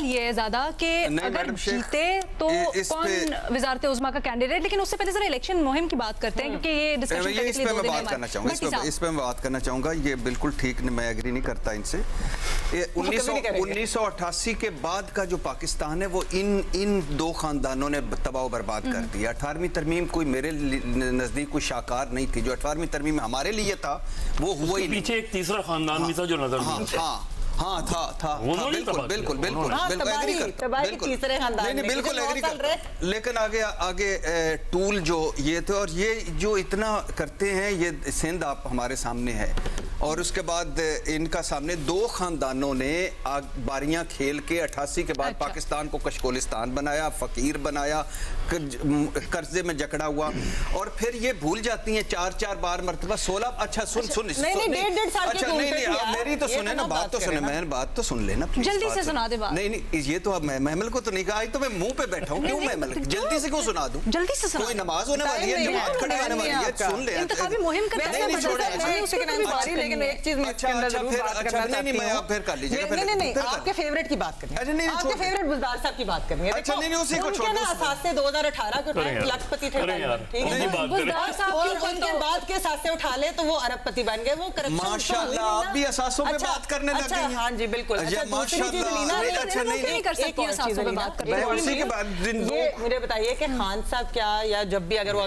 سوال یہ ہے زیادہ کہ اگر جیتے تو کون وزارت عظمیٰ کا کینڈیڈیٹ, لیکن اس سے پہلے ذرا الیکشن مہم کی بات کرتے ہیں کیونکہ یہ ڈسکشن اس پہ میں بات کرنا چاہوں گا, اس پہ میں بات کرنا چاہوں گا. یہ بالکل ٹھیک, میں ایگری نہیں کرتا ان سے. 1988 کے بعد کا جو پاکستان ہے وہ ان دو خاندانوں نے تباہ و برباد کر دیا. 18ویں ترمیم کوئی میرے نزدیک کوئی شاہکار نہیں تھی. جو 18ویں ترمیم ہمارے لیے تھا وہ ہوا ہی نہیں. پیچھے ایک تیسرا خاندان بھی تھا جو نظر نہیں آتا. ہاں تھا بالکل لیکن آگے ٹول جو یہ تھے, اور یہ جو اتنا کرتے ہیں, یہ سندھ آپ ہمارے سامنے ہے, اور اس کے بعد ان کا سامنے دو خاندانوں نے باریاں کھیل کے 88 کے بعد پاکستان کو کشکولستان بنایا, فقیر بنایا, قرضے میں جکڑا ہوا, اور پھر یہ بھول جاتی ہیں 4 بار مرتبہ 16. اچھا سن میری تو سنیں نا, بات تو سنیں, میں بات تو سن لینا جلدی سے سنا دے بات. نہیں یہ تو اب محمل کو تو نہیں کہا, تو میں منہ پہ بیٹھا ہوں, کیوں محمل جلدی سے کیوں سنا دوں؟ جلدی سے سنا. کوئی نماز ہونے والی ہے, جماعت کھڑی ہونے والی ہے, سن لیں. انتخابی مہم کا ایک چیز میں آپ پھر کر لیجیے. نہیں, آپ کے فیوریٹ کی بات کرنی ہے, آپ کے فیوریٹ بزدار صاحب کی بات کرنی ہے. ان کے نا اساسے 2018 کے لکھ پتی تھے, ٹھیک ہے, اور ان کے بعد کے اساسے اٹھا لے تو وہ ارب پتی بن گئے. وہ کرپشن ماشاءاللہ آپ بھی اساسوں پہ بات کرنے لگ گئی ہیں. ہاں جی بالکل. مجھے بتائیے کہ خان صاحب کیا, یا جب بھی اگر وہ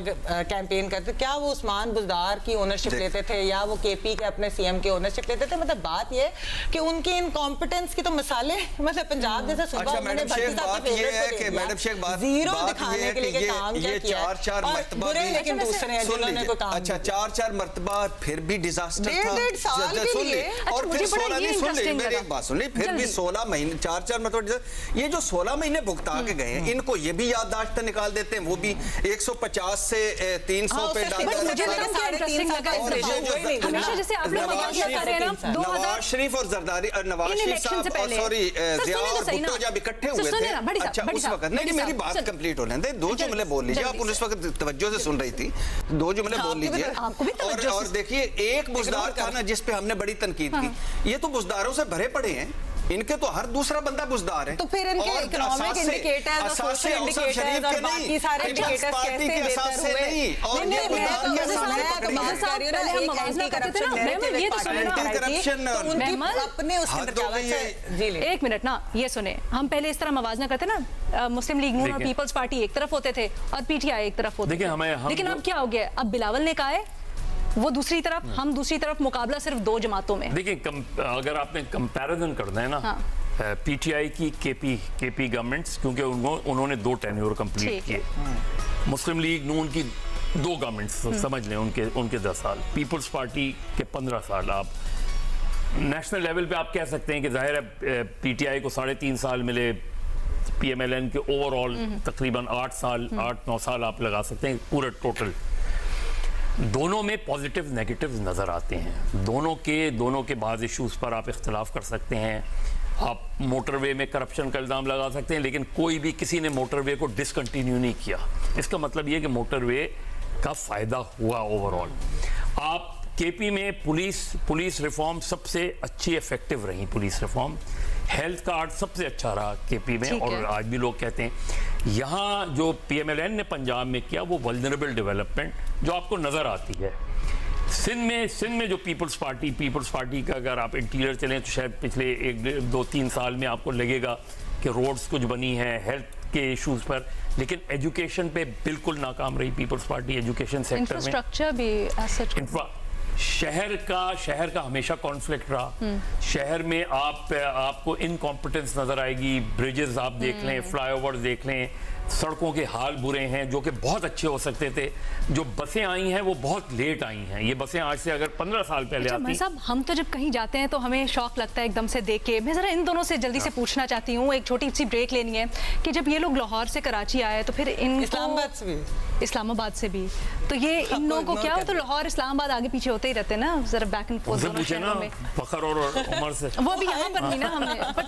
کیمپین کرتے, کیا وہ عثمان بزدار کی اونرشپ لیتے تھے یا وہ کے پی کے اپنے سی ایم کی اونرشپ لیتے تھے؟ مطلب بات یہ کہ ان کی انکمپٹنس کی تو مثالیں, مطلب پنجاب جیسے صوبہ انہوں نے بات یہ ہے کہ میڈم شیخ بات دکھانے کے لیے کام کیا کیا, یہ 4 مرتبہ, لیکن دوسرے ہیں جنہوں نے کوئی کام. اچھا 4 مرتبہ پھر بھی ڈیزاسٹر تھا, سن لے, اور پھر 16 نہیں, سن لے میری ایک بات سن لے, پھر بھی 16 مہینے 4 مرتبہ, یہ جو 16 مہینے بھگتا کے گئے ہیں, ان کو یہ بھی یادداشت نکال دیتے ہیں, وہ بھی 150 سے 300 پہ ڈال نواز شریف اور زرداری, نواز شریف صاحب اور سوری ضیاء اور بھٹو جب اکٹھے ہوئے تھے. اچھا اس وقت نہیں, میری بات کمپلیٹ ہو لینے, 2 جملے بول لیجیے. آپ اس وقت توجہ سے سن رہی تھی, 2 جملے بول لیجیے. اور دیکھیے ایک بزدار تھا نا جس پہ ہم نے بڑی تنقید کی, یہ تو بزداروں سے بھرے پڑے ہیں, ان کے تو ہر دوسرا بندہ بزدار ہے. تو پھر ان کے اکنامک انڈیکیٹرز اور سوشل انڈیکیٹرز اور باقی سارے انڈیکیٹرز کیسے بہتر ہوئے؟ ایک منٹ نا, یہ سنیں, ہم پہلے اس طرح موازنہ کرتے نا, مسلم لیگ نون اور پیپلز پارٹی ایک طرف ہوتے تھے اور پی ٹی آئی ایک طرف ہوتے تھے, لیکن اب کیا ہو گیا, اب بلاول نے کہا ہے وہ دوسری طرف, ہم دوسری طرف, مقابلہ صرف 2 جماعتوں میں. دیکھیں اگر آپ نے کمپیریزن کرنا ہے نا, پی ٹی آئی کی کے پی گورنمنٹس, کیونکہ انہوں نے 2 ٹینیور کمپلیٹ کیے, مسلم لیگ نون کی 2 گورنمنٹس سمجھ لیں, ان کے 10 سال, پیپلز پارٹی کے 15 سال. آپ نیشنل لیول پہ آپ کہہ سکتے ہیں کہ ظاہر ہے پی ٹی آئی کو 3.5 سال ملے, پی ایم ایل این کے اوور آل تقریباً 8-9 سال آپ لگا سکتے ہیں پورے ٹوٹل. دونوں میں پازیٹیو نیگیٹیوز نظر آتے ہیں, دونوں کے بعض ایشوز پر آپ اختلاف کر سکتے ہیں. آپ موٹر وے میں کرپشن کا الزام لگا سکتے ہیں, لیکن کوئی بھی کسی نے موٹر وے کو ڈسکنٹینیو نہیں کیا. اس کا مطلب یہ کہ موٹر وے کا فائدہ ہوا اوور آل. آپ کے پی میں پولیس ریفارم سب سے اچھی ایفیکٹو رہی, پولیس ریفارم, ہیلتھ کارڈ سب سے اچھا رہا کے پی میں, اور آج بھی لوگ کہتے ہیں. یہاں جو پی ایم ایل این نے پنجاب میں کیا وہ ولنریبل ڈیولپمنٹ جو آپ کو نظر آتی ہے. سندھ میں جو پیپلز پارٹی کا اگر آپ انٹیریئر چلیں تو شاید پچھلے 1-2-3 سال میں آپ کو لگے گا کہ روڈز کچھ بنی ہیں ہیلتھ کے ایشوز پر, لیکن ایجوکیشن پہ بالکل ناکام رہی پیپلز پارٹی. ایجوکیشن سیکٹر میں انفراسٹرکچر بھی شہر کا ہمیشہ کانفلکٹ رہا. شہر میں آپ کو انکمپٹنس نظر آئے گی. بریجز آپ دیکھ لیں, فلائی اوورز دیکھ لیں, سڑکوں کے حال برے ہیں جو کہ بہت اچھے ہو سکتے تھے. جو بسیں آئی ہیں وہ بہت لیٹ آئی ہیں. یہ بسیں آج سے اگر 15 سال پہلے آتی. صاحب ہم تو جب کہیں جاتے ہیں تو ہمیں شوق لگتا ہے ایک دم سے دیکھ کے. میں ذرا ان دونوں سے جلدی سے پوچھنا چاہتی ہوں, ایک چھوٹی سی بریک لینی ہے, کہ جب یہ لوگ لاہور سے کراچی آئے تو پھر اسلام آباد سے بھی, تو یہ ان لوگوں کو کیا, تو لاہور اسلام آباد آگے پیچھے ہوتے ہی رہتے ہیں نا, ذرا بیک اینڈ فورتھ. فخر اور عمر سے وہ بھی یہاں پر نہیں نا ہم نے.